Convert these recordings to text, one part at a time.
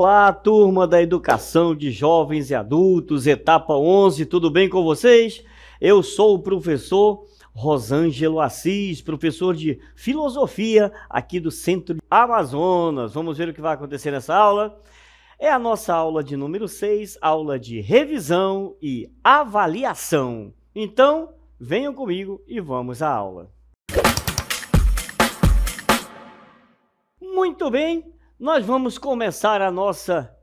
Olá, turma da Educação de Jovens e Adultos, etapa 11, tudo bem com vocês? Eu sou o professor Rosângelo Assis, professor de Filosofia aqui do Centro de Amazonas. Vamos ver o que vai acontecer nessa aula? É a nossa aula de número 6, aula de revisão e avaliação. Então, venham comigo e vamos à aula. Muito bem, nós vamos começar a nossa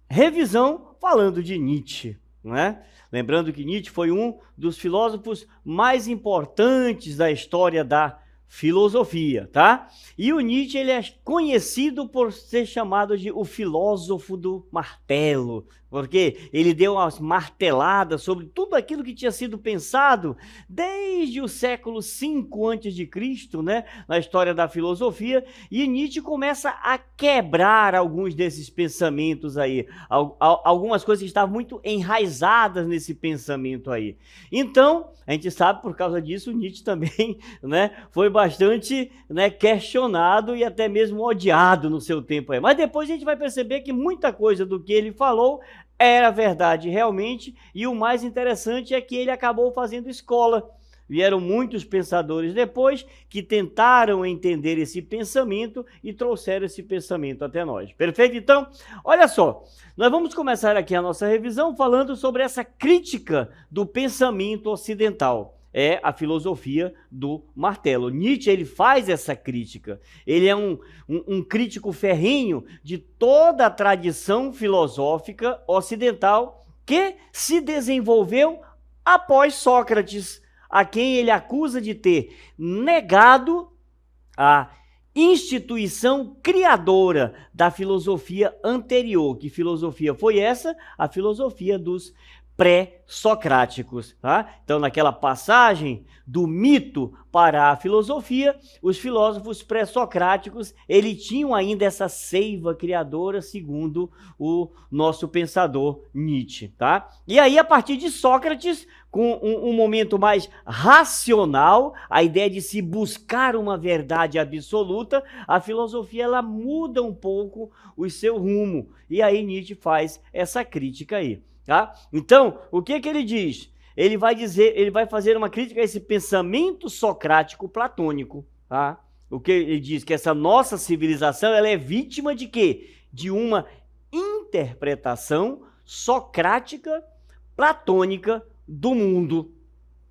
revisão falando de Nietzsche, não é? Lembrando que Nietzsche foi um dos filósofos mais importantes da história da filosofia, tá? E o Nietzsche, ele é conhecido por ser chamado de o filósofo do martelo, porque ele deu umas marteladas sobre tudo aquilo que tinha sido pensado desde o século V a.C., né, na história da filosofia, e Nietzsche começa a quebrar alguns desses pensamentos aí, algumas coisas que estavam muito enraizadas nesse pensamento aí. Então, a gente sabe, por causa disso, Nietzsche também, né, foi bastante, né, questionado e até mesmo odiado no seu tempo aí. Mas depois a gente vai perceber que muita coisa do que ele falou era verdade realmente, e o mais interessante é que ele acabou fazendo escola. Vieram muitos pensadores depois que tentaram entender esse pensamento e trouxeram esse pensamento até nós. Perfeito? Então, olha só, nós vamos começar aqui a nossa revisão falando sobre essa crítica do pensamento ocidental. É a filosofia do martelo. Nietzsche, ele faz essa crítica. Ele é um crítico ferrenho de toda a tradição filosófica ocidental que se desenvolveu após Sócrates, a quem ele acusa de ter negado a instituição criadora da filosofia anterior. Que filosofia foi essa? A filosofia dos pré-socráticos, tá? Então, naquela passagem do mito para a filosofia, os filósofos pré-socráticos, eles tinham ainda essa seiva criadora, segundo o nosso pensador Nietzsche, tá? E aí, a partir de Sócrates, com um momento mais racional, a ideia de se buscar uma verdade absoluta, a filosofia, ela muda um pouco o seu rumo. E aí, Nietzsche faz essa crítica aí. Tá? Então, o que ele diz? Ele vai fazer uma crítica a esse pensamento socrático platônico, tá? O que ele diz? Que essa nossa civilização, ela é vítima de quê? De uma interpretação socrática platônica do mundo.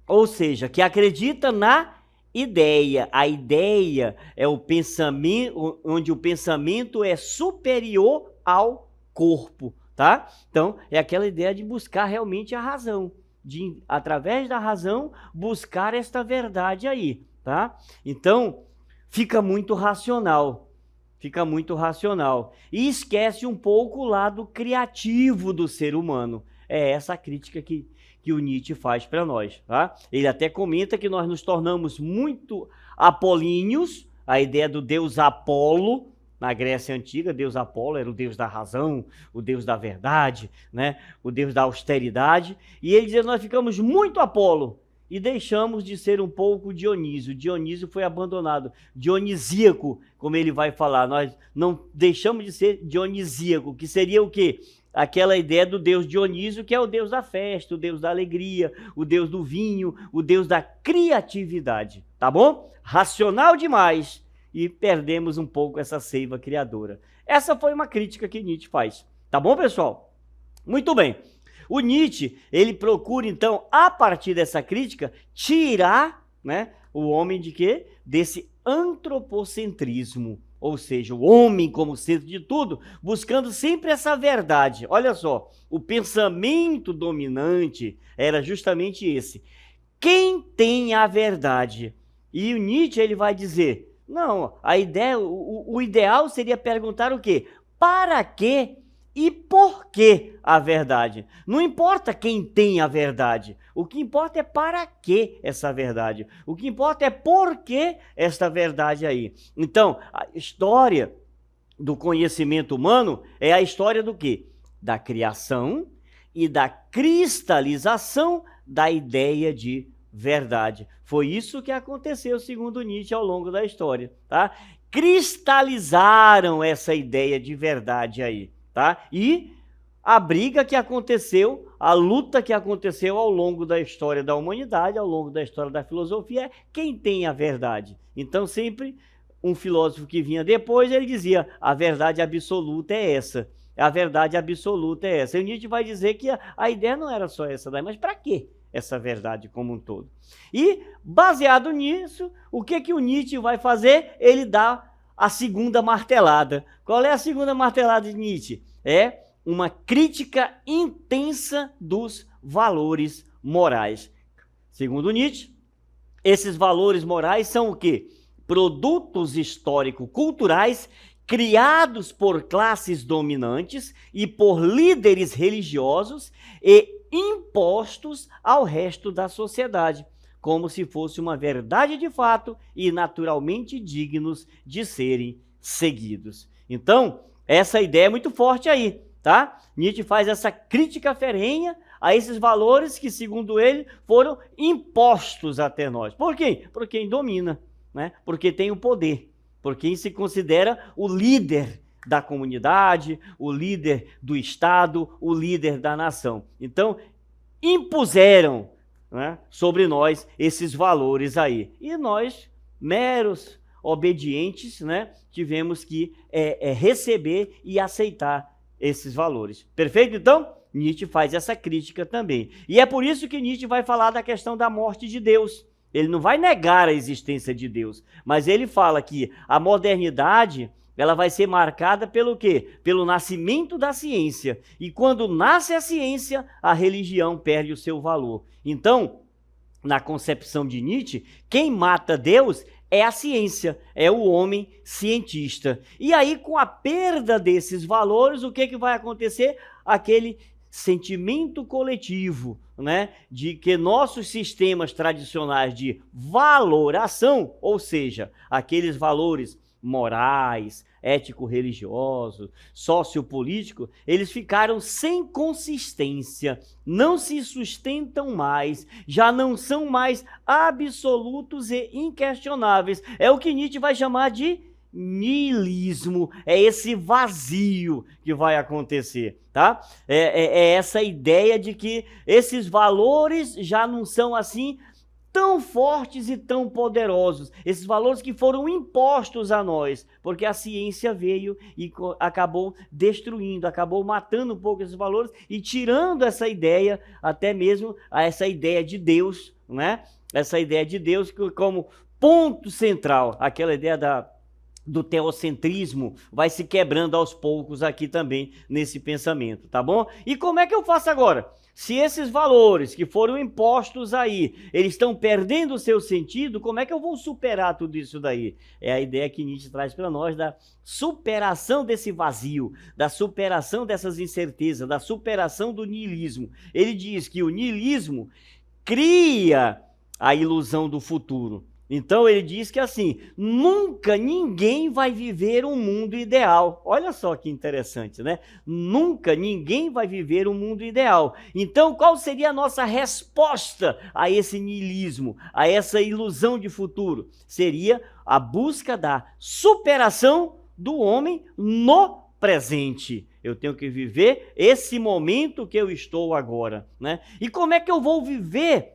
Ou seja, que acredita na ideia. A ideia é o pensamento, onde o pensamento é superior ao corpo. Tá? Então, é aquela ideia de buscar realmente a razão, de, através da razão, buscar esta verdade aí, tá? Então, fica muito racional, e esquece um pouco o lado criativo do ser humano. É essa a crítica que o Nietzsche faz para nós, tá? Ele até comenta que nós nos tornamos muito apolíneos, a ideia do deus Apolo. Na Grécia Antiga, Deus Apolo era o deus da razão, o deus da verdade, né? O deus da austeridade. E ele diz: nós ficamos muito Apolo e deixamos de ser um pouco Dionísio. Dionísio foi abandonado. Dionisíaco, como ele vai falar. Nós não deixamos de ser dionisíaco, que seria o quê? Aquela ideia do deus Dionísio, que é o deus da festa, o deus da alegria, o deus do vinho, o deus da criatividade. Tá bom? Racional demais. E perdemos um pouco essa seiva criadora. Essa foi uma crítica que Nietzsche faz. Tá bom, pessoal? Muito bem. O Nietzsche, ele procura, então, a partir dessa crítica, tirar, né, o homem de quê? Desse antropocentrismo. Ou seja, o homem como centro de tudo, buscando sempre essa verdade. Olha só, o pensamento dominante era justamente esse. Quem tem a verdade? E o Nietzsche, ele vai dizer... Não, a ideia, o ideal seria perguntar o quê? Para quê e por que a verdade? Não importa quem tem a verdade. O que importa é para que essa verdade. O que importa é por que esta verdade aí. Então, a história do conhecimento humano é a história do quê? Da criação e da cristalização da ideia de verdade. Foi isso que aconteceu, segundo Nietzsche, ao longo da história, tá? Cristalizaram essa ideia de verdade aí, tá? E a briga que aconteceu, a luta que aconteceu ao longo da história da humanidade, ao longo da história da filosofia, é quem tem a verdade. Então, sempre um filósofo que vinha depois, ele dizia, a verdade absoluta é essa. A verdade absoluta é essa. E Nietzsche vai dizer que a ideia não era só essa daí, mas para quê essa verdade como um todo? E, baseado nisso, o que o Nietzsche vai fazer? Ele dá a segunda martelada. Qual é a segunda martelada de Nietzsche? É uma crítica intensa dos valores morais. Segundo Nietzsche, esses valores morais são o quê? Produtos histórico-culturais criados por classes dominantes e por líderes religiosos e impostos ao resto da sociedade, como se fosse uma verdade de fato e naturalmente dignos de serem seguidos. Então, essa ideia é muito forte aí, tá? Nietzsche faz essa crítica ferrenha a esses valores que, segundo ele, foram impostos até nós. Por quem? Por quem domina, né? Porque tem o poder. Por quem se considera o líder da comunidade, o líder do Estado, o líder da nação. Então, impuseram, né, sobre nós esses valores aí. E nós, meros obedientes, né, tivemos que receber e aceitar esses valores. Perfeito? Então, Nietzsche faz essa crítica também. E é por isso que Nietzsche vai falar da questão da morte de Deus. Ele não vai negar a existência de Deus, mas ele fala que a modernidade, ela vai ser marcada pelo quê? Pelo nascimento da ciência. E quando nasce a ciência, a religião perde o seu valor. Então, na concepção de Nietzsche, quem mata Deus é a ciência, é o homem cientista. E aí, com a perda desses valores, o que vai acontecer? Aquele sentimento coletivo, né, de que nossos sistemas tradicionais de valoração, ou seja, aqueles valores morais, ético-religiosos, sociopolíticos, eles ficaram sem consistência, não se sustentam mais, já não são mais absolutos e inquestionáveis. É o que Nietzsche vai chamar de niilismo, é esse vazio que vai acontecer, tá? É essa ideia de que esses valores já não são assim tão fortes e tão poderosos, esses valores que foram impostos a nós, porque a ciência veio e acabou destruindo, acabou matando um pouco esses valores e tirando essa ideia, até mesmo essa ideia de Deus, né? Essa ideia de Deus como ponto central, aquela ideia do teocentrismo vai se quebrando aos poucos aqui também nesse pensamento, tá bom? E como é que eu faço agora? Se esses valores que foram impostos aí, eles estão perdendo o seu sentido, como é que eu vou superar tudo isso daí? É a ideia que Nietzsche traz para nós da superação desse vazio, da superação dessas incertezas, da superação do niilismo. Ele diz que o niilismo cria a ilusão do futuro. Então ele diz que assim, nunca ninguém vai viver um mundo ideal. Olha só que interessante, né? Nunca ninguém vai viver um mundo ideal. Então qual seria a nossa resposta a esse niilismo, a essa ilusão de futuro? Seria a busca da superação do homem no presente. Eu tenho que viver esse momento que eu estou agora, né? E como é que eu vou viver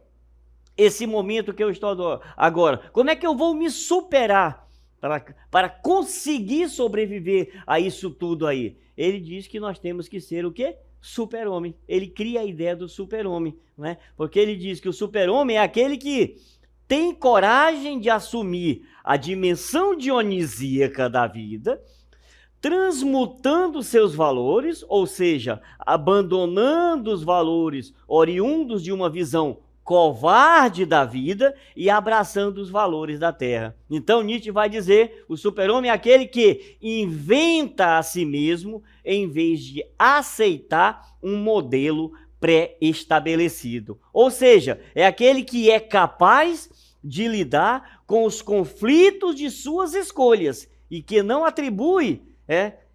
esse momento que eu estou agora? Como é que eu vou me superar para conseguir sobreviver a isso tudo aí? Ele diz que nós temos que ser o quê? Super-homem. Ele cria a ideia do super-homem, né? Porque ele diz que o super-homem é aquele que tem coragem de assumir a dimensão dionisíaca da vida, transmutando seus valores, ou seja, abandonando os valores oriundos de uma visão covarde da vida e abraçando os valores da terra. Então Nietzsche vai dizer, o super-homem é aquele que inventa a si mesmo em vez de aceitar um modelo pré-estabelecido. Ou seja, é aquele que é capaz de lidar com os conflitos de suas escolhas e que não atribui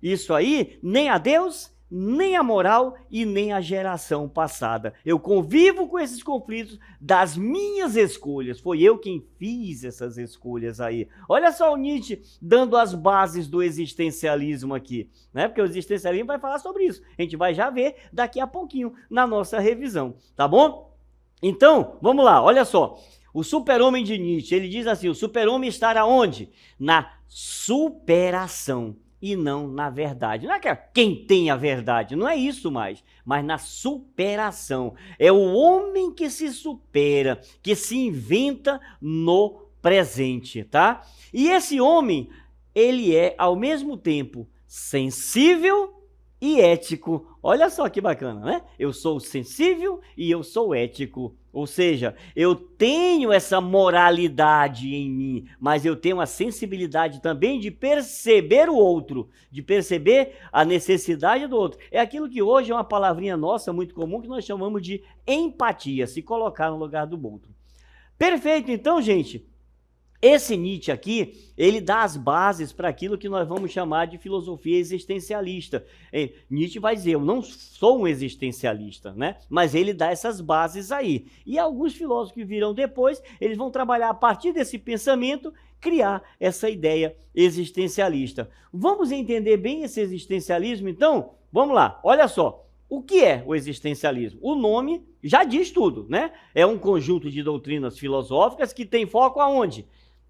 isso aí nem a Deus, nem a moral e nem a geração passada. Eu convivo com esses conflitos das minhas escolhas. Foi eu quem fiz essas escolhas aí. Olha só o Nietzsche dando as bases do existencialismo aqui, né? Porque o existencialismo vai falar sobre isso. A gente vai já ver daqui a pouquinho na nossa revisão, tá bom? Então, vamos lá, olha só. O super-homem de Nietzsche, ele diz assim, o super-homem está onde? Na superação e não na verdade. Não é que quem tem a verdade, não é isso mais, mas na superação. É o homem que se supera, que se inventa no presente, tá? E esse homem, ele é ao mesmo tempo sensível e ético. Olha só que bacana, né? Eu sou sensível e eu sou ético. Ou seja, eu tenho essa moralidade em mim, mas eu tenho a sensibilidade também de perceber o outro, de perceber a necessidade do outro. É aquilo que hoje é uma palavrinha nossa muito comum que nós chamamos de empatia, se colocar no lugar do outro. Perfeito, então, gente. Esse Nietzsche aqui, ele dá as bases para aquilo que nós vamos chamar de filosofia existencialista. Nietzsche vai dizer, eu não sou um existencialista, né? Mas ele dá essas bases aí. E alguns filósofos que virão depois, eles vão trabalhar a partir desse pensamento, criar essa ideia existencialista. Vamos entender bem esse existencialismo, então? Vamos lá, olha só. O que é o existencialismo? O nome já diz tudo, né? É um conjunto de doutrinas filosóficas que tem foco aonde?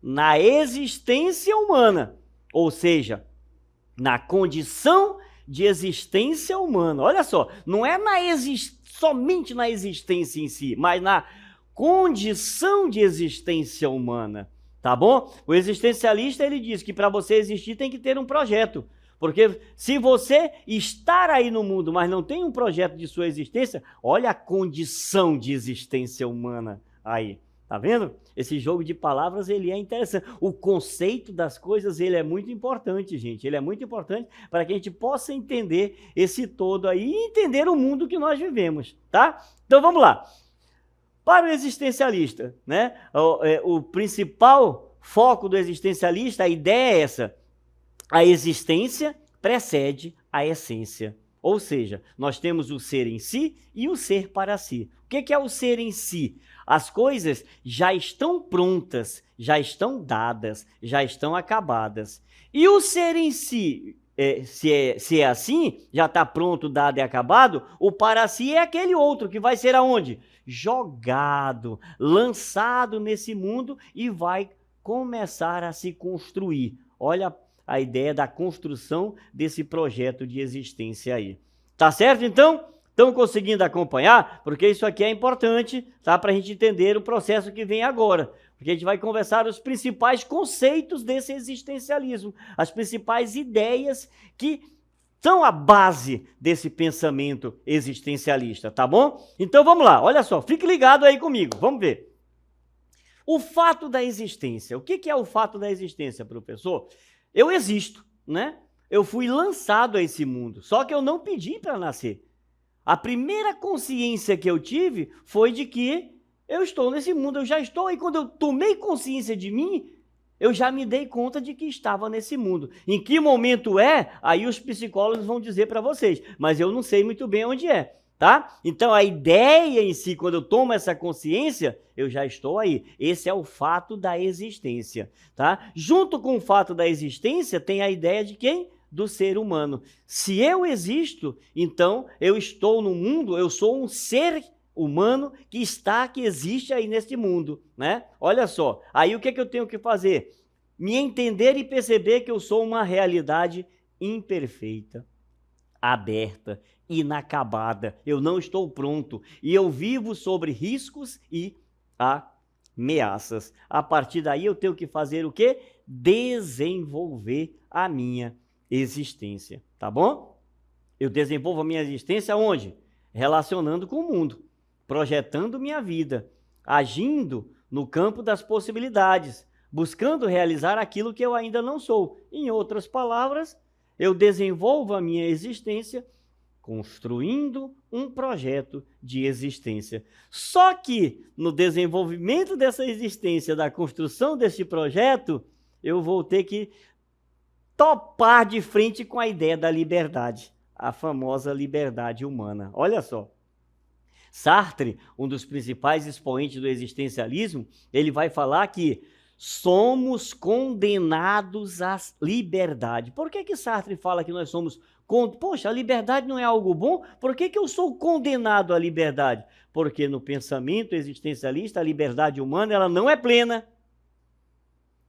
Na existência humana, ou seja, na condição de existência humana. Olha só, não é somente na existência em si, mas na condição de existência humana, tá bom? O existencialista, ele diz que para você existir tem que ter um projeto, porque se você estar aí no mundo, mas não tem um projeto de sua existência, olha a condição de existência humana aí. Tá vendo? Esse jogo de palavras, ele é interessante. O conceito das coisas, ele é muito importante, gente. Ele é muito importante para que a gente possa entender esse todo aí e entender o mundo que nós vivemos, tá? Então, vamos lá. Para o existencialista, né? O principal foco do existencialista, a ideia é essa. A existência precede a essência. Ou seja, nós temos o ser em si e o ser para si. O que é o ser em si? As coisas já estão prontas, já estão dadas, já estão acabadas. E o ser em si, se é assim, já está pronto, dado e acabado, o para si é aquele outro que vai ser aonde? Jogado, lançado nesse mundo e vai começar a se construir. Olha a ideia da construção desse projeto de existência aí. Tá certo, então? Estão conseguindo acompanhar? Porque isso aqui é importante, tá? Para a gente entender o processo que vem agora. Porque a gente vai conversar os principais conceitos desse existencialismo, as principais ideias que são a base desse pensamento existencialista, tá bom? Então vamos lá, olha só, fique ligado aí comigo, vamos ver. O fato da existência. O que é o fato da existência, professor? Eu existo, né? Eu fui lançado a esse mundo, só que eu não pedi para nascer. A primeira consciência que eu tive foi de que eu estou nesse mundo, eu já estou, e quando eu tomei consciência de mim, eu já me dei conta de que estava nesse mundo. Em que momento é? Aí os psicólogos vão dizer para vocês, mas eu não sei muito bem onde é, tá? Então a ideia em si, quando eu tomo essa consciência, eu já estou aí. Esse é o fato da existência, tá? Junto com o fato da existência, tem a ideia de quem? Do ser humano. Se eu existo, então eu estou no mundo, eu sou um ser humano que existe aí nesse mundo, né? Olha só, aí o que eu tenho que fazer? Me entender e perceber que eu sou uma realidade imperfeita, aberta, inacabada. Eu não estou pronto e eu vivo sobre riscos e ameaças. A partir daí eu tenho que fazer o quê? Desenvolver a minha existência, tá bom? Eu desenvolvo a minha existência onde? Relacionando com o mundo, projetando minha vida, agindo no campo das possibilidades, buscando realizar aquilo que eu ainda não sou. Em outras palavras, eu desenvolvo a minha existência construindo um projeto de existência. Só que no desenvolvimento dessa existência, da construção desse projeto, eu vou ter que topar de frente com a ideia da liberdade. a famosa liberdade humana. Olha só. Sartre, um dos principais expoentes do existencialismo, ele vai falar que somos condenados à liberdade. Por que Sartre fala que nós somos Poxa, a liberdade não é algo bom? Por que eu sou condenado à liberdade? Porque no pensamento existencialista, a liberdade humana ela não é plena.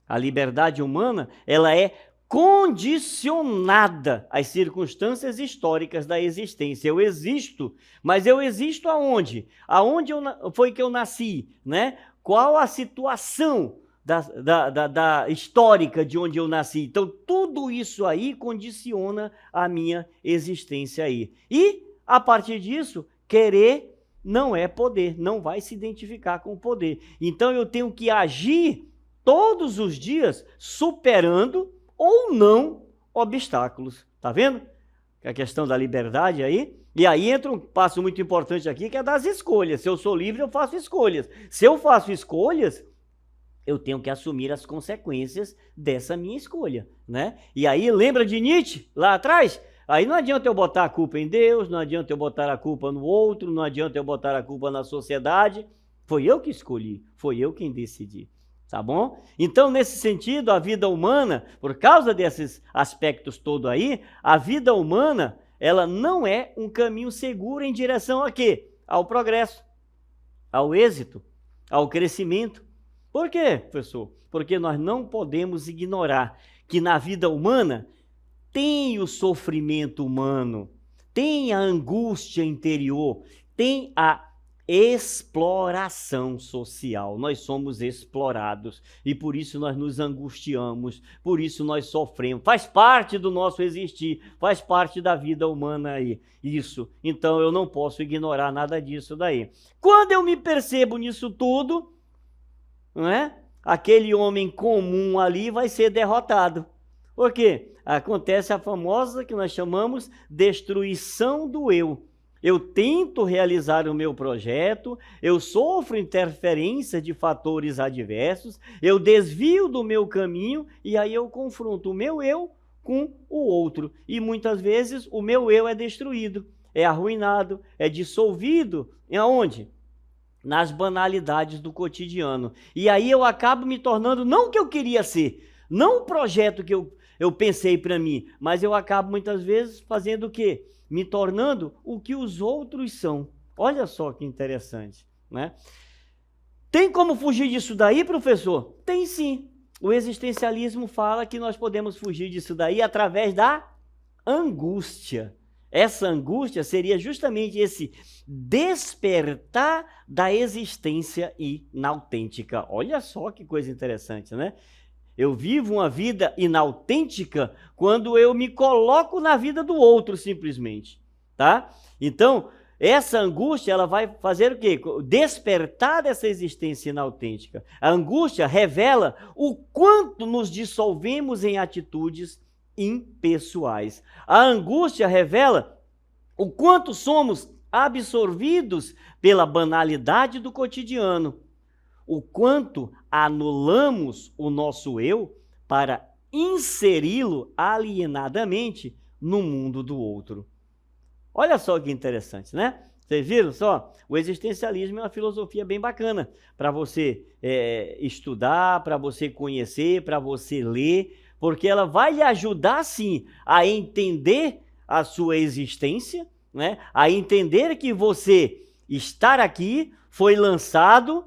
A liberdade humana ela é condicionada às circunstâncias históricas da existência. Eu existo, mas eu existo aonde? Aonde foi que eu nasci, né? Qual a situação da histórica de onde eu nasci? Então, tudo isso aí condiciona a minha existência aí. E, a partir disso, querer não é poder, não vai se identificar com o poder. Então, eu tenho que agir todos os dias superando ou não obstáculos. Tá vendo? A questão da liberdade aí. E aí entra um passo muito importante aqui, que é das escolhas. Se eu sou livre, eu faço escolhas. Se eu faço escolhas, eu tenho que assumir as consequências dessa minha escolha, né? E aí, lembra de Nietzsche, lá atrás? Aí não adianta eu botar a culpa em Deus, não adianta eu botar a culpa no outro, não adianta eu botar a culpa na sociedade. Foi eu que escolhi, foi eu quem decidi, tá bom? Então, nesse sentido, a vida humana, por causa desses aspectos todos aí, a vida humana, ela não é um caminho seguro em direção a quê? Ao progresso, ao êxito, ao crescimento. Por quê, professor? Porque nós não podemos ignorar que na vida humana tem o sofrimento humano, tem a angústia interior, tem a exploração social. Nós somos explorados e por isso nós nos angustiamos, por isso nós sofremos. Faz parte do nosso existir, faz parte da vida humana aí. Isso. Então eu não posso ignorar nada disso daí. Quando eu me percebo nisso tudo, não é? Aquele homem comum ali vai ser derrotado. Por quê? Acontece a famosa que nós chamamos destruição do eu. Eu tento realizar o meu projeto, eu sofro interferência de fatores adversos, eu desvio do meu caminho e aí eu confronto o meu eu com o outro. E muitas vezes o meu eu é destruído, é arruinado, é dissolvido. E aonde? Nas banalidades do cotidiano. E aí eu acabo me tornando não o que eu queria ser, não o projeto que eu pensei para mim, mas eu acabo muitas vezes fazendo o quê? Me tornando o que os outros são. Olha só que interessante, né? Tem como fugir disso daí, professor? Tem sim. O existencialismo fala que nós podemos fugir disso daí através da angústia. Essa angústia seria justamente esse despertar da existência inautêntica. Olha só que coisa interessante, né? Eu vivo uma vida inautêntica quando eu me coloco na vida do outro, simplesmente, tá? Então, essa angústia, ela vai fazer o quê? Despertar dessa existência inautêntica. A angústia revela o quanto nos dissolvemos em atitudes impessoais. A angústia revela o quanto somos absorvidos pela banalidade do cotidiano, o quanto anulamos o nosso eu para inseri-lo alienadamente no mundo do outro. Olha só que interessante, né? Vocês viram só? O existencialismo é uma filosofia bem bacana para você estudar, para você conhecer, para você ler, porque ela vai lhe ajudar, sim, a entender a sua existência, né? A entender que você estar aqui foi lançado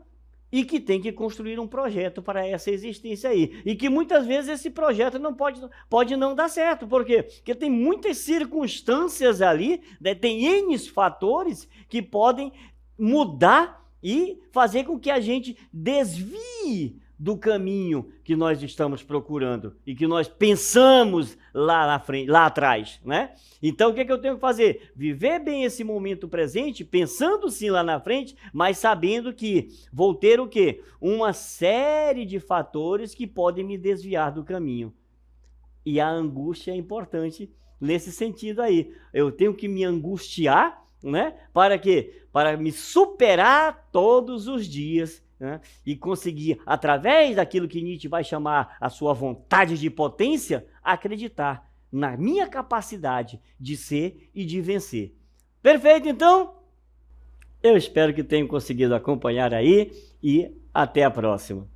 e que tem que construir um projeto para essa existência aí. E que muitas vezes esse projeto não pode não dar certo. Por quê? Porque tem muitas circunstâncias ali, né? Tem N fatores que podem mudar e fazer com que a gente desvie do caminho que nós estamos procurando e que nós pensamos lá na frente, lá atrás, né? Então, o que eu tenho que fazer? Viver bem esse momento presente, pensando sim lá na frente, mas sabendo que vou ter o quê? Uma série de fatores que podem me desviar do caminho. E a angústia é importante nesse sentido aí. Eu tenho que me angustiar, né? Para quê? Para me superar todos os dias, né? E conseguir, através daquilo que Nietzsche vai chamar a sua vontade de potência, acreditar na minha capacidade de ser e de vencer. Perfeito, então? Eu espero que tenham conseguido acompanhar aí e até a próxima.